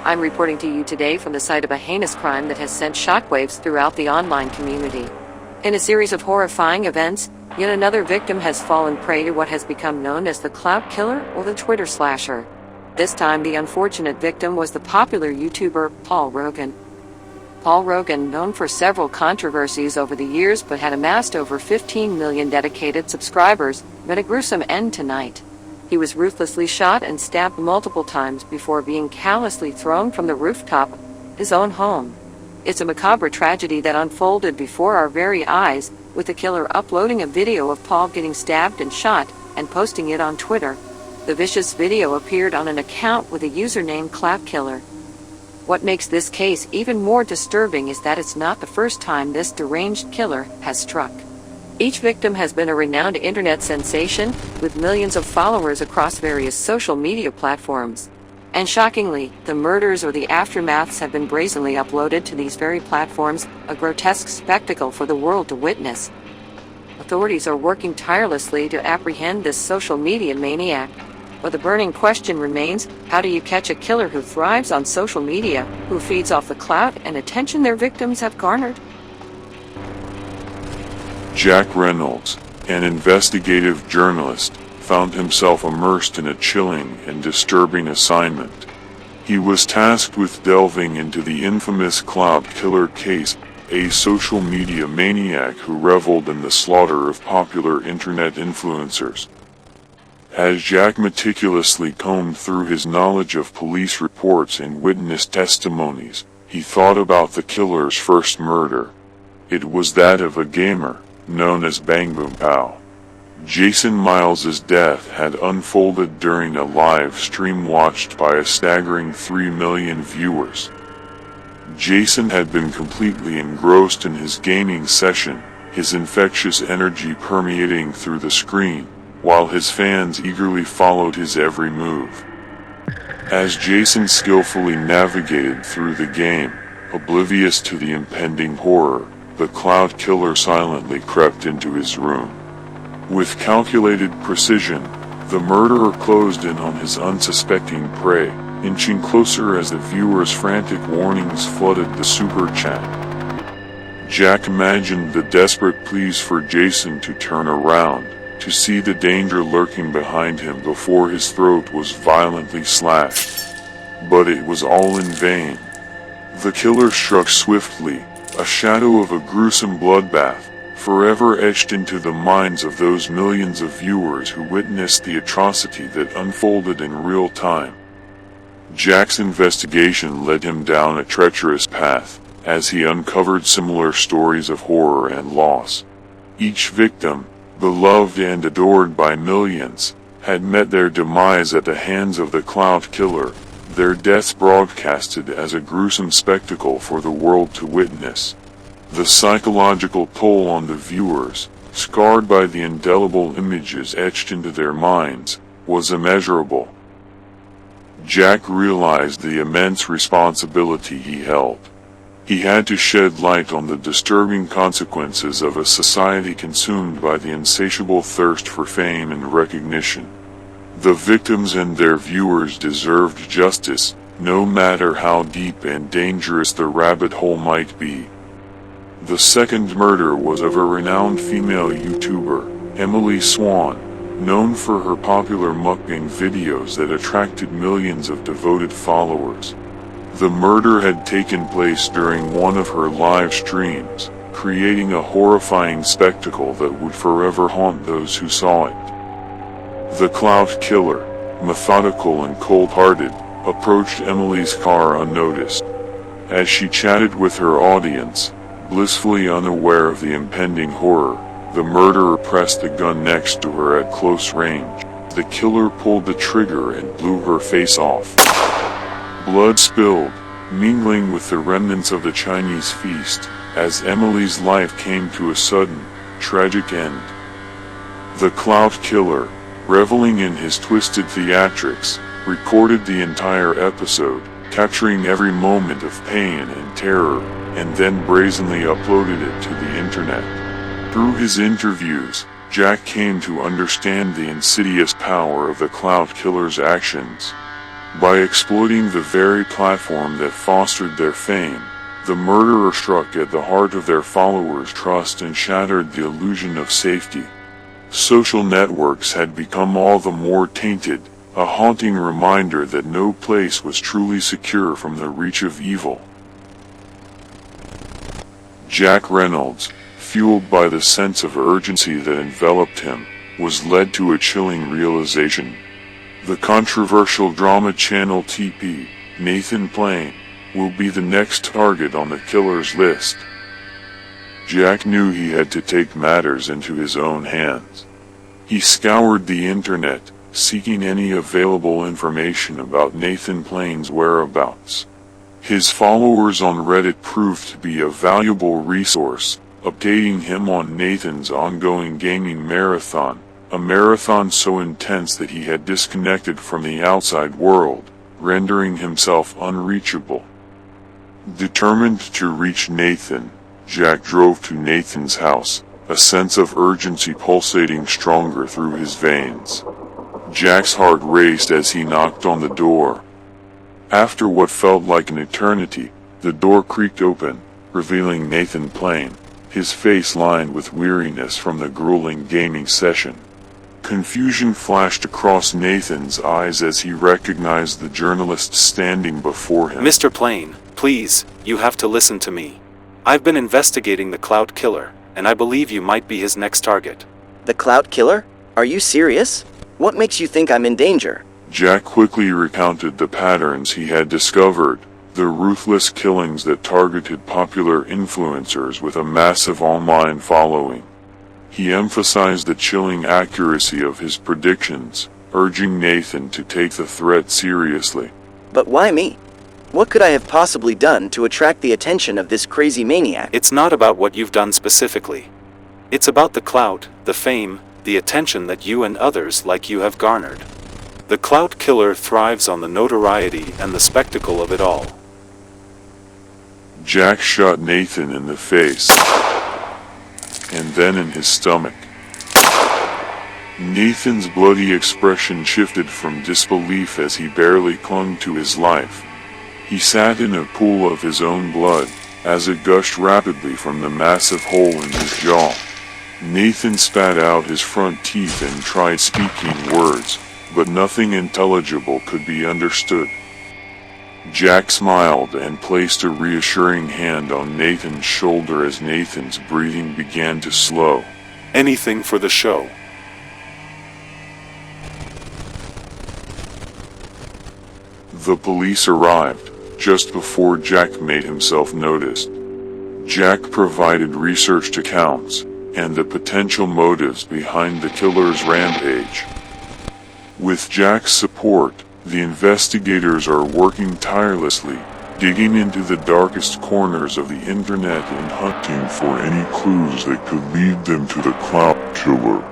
I'm reporting to you today from the site of a heinous crime that has sent shockwaves throughout the online community. In a series of horrifying events, yet another victim has fallen prey to what has become known as the Clout killer or the Twitter slasher. This time the unfortunate victim was the popular YouTuber Paul Rogan. Paul Rogan, known for several controversies over the years but had amassed over 15 million dedicated subscribers, met a gruesome end tonight. He was ruthlessly shot and stabbed multiple times before being callously thrown from the rooftop of his own home. It's a macabre tragedy that unfolded before our very eyes, with the killer uploading a video of Paul getting stabbed and shot and posting it on Twitter. The vicious video appeared on an account with a username Clout Killer. What makes this case even more disturbing is that it's not the first time this deranged killer has struck. Each victim has been a renowned internet sensation, with millions of followers across various social media platforms. And shockingly, the murders or the aftermaths have been brazenly uploaded to these very platforms, a grotesque spectacle for the world to witness. Authorities are working tirelessly to apprehend this social media maniac. But the burning question remains, how do you catch a killer who thrives on social media, who feeds off the clout and attention their victims have garnered? Jack Reynolds, an investigative journalist, found himself immersed in a chilling and disturbing assignment. He was tasked with delving into the infamous Clout killer case, a social media maniac who reveled in the slaughter of popular internet influencers. As Jack meticulously combed through his knowledge of police reports and witness testimonies, he thought about the killer's first murder. It was that of a gamer, known as Bang Boom Pow. Jason Miles's death had unfolded during a live stream watched by a staggering 3 million viewers. Jason had been completely engrossed in his gaming session, his infectious energy permeating through the screen, while his fans eagerly followed his every move. As Jason skillfully navigated through the game, oblivious to the impending horror, the Clout killer silently crept into his room. With calculated precision, the murderer closed in on his unsuspecting prey, inching closer as the viewers' frantic warnings flooded the super chat. Jack imagined the desperate pleas for Jason to turn around, to see the danger lurking behind him before his throat was violently slashed. But it was all in vain. The killer struck swiftly, a shadow of a gruesome bloodbath, forever etched into the minds of those millions of viewers who witnessed the atrocity that unfolded in real time. Jack's investigation led him down a treacherous path, as he uncovered similar stories of horror and loss. Each victim, beloved and adored by millions, had met their demise at the hands of the Clout killer, their deaths broadcasted as a gruesome spectacle for the world to witness. The psychological toll on the viewers, scarred by the indelible images etched into their minds, was immeasurable. Jack realized the immense responsibility he held. He had to shed light on the disturbing consequences of a society consumed by the insatiable thirst for fame and recognition. The victims and their viewers deserved justice, no matter how deep and dangerous the rabbit hole might be. The second murder was of a renowned female YouTuber, Emily Swan, known for her popular mukbang videos that attracted millions of devoted followers. The murder had taken place during one of her live streams, creating a horrifying spectacle that would forever haunt those who saw it. The Clout killer, methodical and cold-hearted, approached Emily's car unnoticed. As she chatted with her audience, blissfully unaware of the impending horror, the murderer pressed the gun next to her at close range. The killer pulled the trigger and blew her face off. Blood spilled, mingling with the remnants of the Chinese feast, as Emily's life came to a sudden, tragic end. The Clout killer, reveling in his twisted theatrics, recorded the entire episode, capturing every moment of pain and terror, and then brazenly uploaded it to the internet. Through his interviews, Jack came to understand the insidious power of the Clout killer's actions. By exploiting the very platform that fostered their fame, the murderer struck at the heart of their followers' trust and shattered the illusion of safety. Social networks had become all the more tainted, a haunting reminder that no place was truly secure from the reach of evil. Jack Reynolds, fueled by the sense of urgency that enveloped him, was led to a chilling realization. The controversial drama channel TP, Nathan Plain, will be the next target on the killer's list. Jack knew he had to take matters into his own hands. He scoured the internet, seeking any available information about Nathan Plain's whereabouts. His followers on Reddit proved to be a valuable resource, updating him on Nathan's ongoing gaming marathon, a marathon so intense that he had disconnected from the outside world, rendering himself unreachable. Determined to reach Nathan, Jack drove to Nathan's house, a sense of urgency pulsating stronger through his veins. Jack's heart raced as he knocked on the door. After what felt like an eternity, the door creaked open, revealing Nathan Plain, his face lined with weariness from the grueling gaming session. Confusion flashed across Nathan's eyes as he recognized the journalist standing before him. Mr. Plain, please, you have to listen to me. I've been investigating the Clout killer, and I believe you might be his next target. The Clout killer? Are you serious? What makes you think I'm in danger? Jack quickly recounted the patterns he had discovered, the ruthless killings that targeted popular influencers with a massive online following. He emphasized the chilling accuracy of his predictions, urging Nathan to take the threat seriously. But why me? What could I have possibly done to attract the attention of this crazy maniac? It's not about what you've done specifically. It's about the clout, the fame, the attention that you and others like you have garnered. The Clout killer thrives on the notoriety and the spectacle of it all. Jack shot Nathan in the face, and then in his stomach. Nathan's bloody expression shifted from disbelief as he barely clung to his life. He sat in a pool of his own blood, as it gushed rapidly from the massive hole in his jaw. Nathan spat out his front teeth and tried speaking words, but nothing intelligible could be understood. Jack smiled and placed a reassuring hand on Nathan's shoulder as Nathan's breathing began to slow. Anything for the show. The police arrived, just before Jack made himself noticed. Jack provided researched accounts, and the potential motives behind the killer's rampage. With Jack's support, the investigators are working tirelessly, digging into the darkest corners of the internet and hunting for any clues that could lead them to the Clout killer.